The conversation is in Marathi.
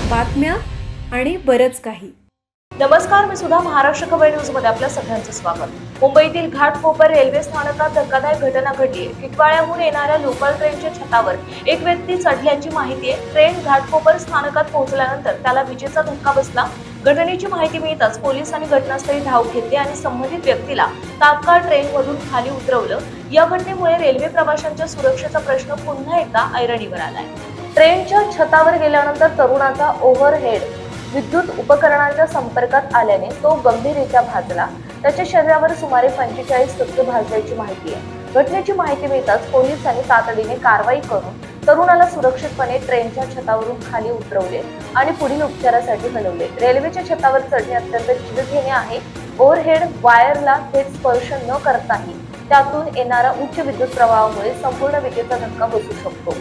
बातम्या आणि बरंच काही. नमस्कार, मी सुद्धा महाराष्ट्र खबर न्यूज मध्ये आपल्या सगळ्यांचं स्वागत. मुंबईतील घाटकोपर रेल्वे स्थानकात धक्कादायक घटना घडली आहे. टिटवाळ्याहून येणाऱ्या लोकल ट्रेनच्या छतावर एक व्यक्ती चढल्याची माहिती आहे. ट्रेन घाटकोपर स्थानकात पोहोचल्यानंतर त्याला विजेचा धक्का बसला. घटनेची माहिती मिळताच पोलिसांनी घटनास्थळी धाव घेतली आणि संबंधित व्यक्तीला तात्काळ ट्रेनमधून खाली उतरवलं. या घटनेमुळे रेल्वे प्रवाशांच्या सुरक्षेचा प्रश्न पुन्हा एकदा ऐरणीवर आलाय. ट्रेनच्या छतावर गेल्यानंतर तरुणाचा ओव्हरहेड विद्युत उपकरणांच्या संपर्कात आल्याने तो गंभीररित्या भाजला. त्याच्या शरीरावर सुमारे 45% भाजल्याची माहिती आहे. घटनेची माहिती मिळताच पोलिसांनी तातडीने कारवाई करून तरुणाला सुरक्षितपणे ट्रेनच्या छतावरून खाली उतरवले आणि पुढील उपचारासाठी हलवले. रेल्वेच्या छतावर चढणे अत्यंत जीवघेणे आहे. ओव्हरहेड वायरला थेट स्पर्श न करताही त्यातून येणारा उच्च विद्युत प्रवाहामुळे संपूर्ण विजेचा धक्का बसू शकतो.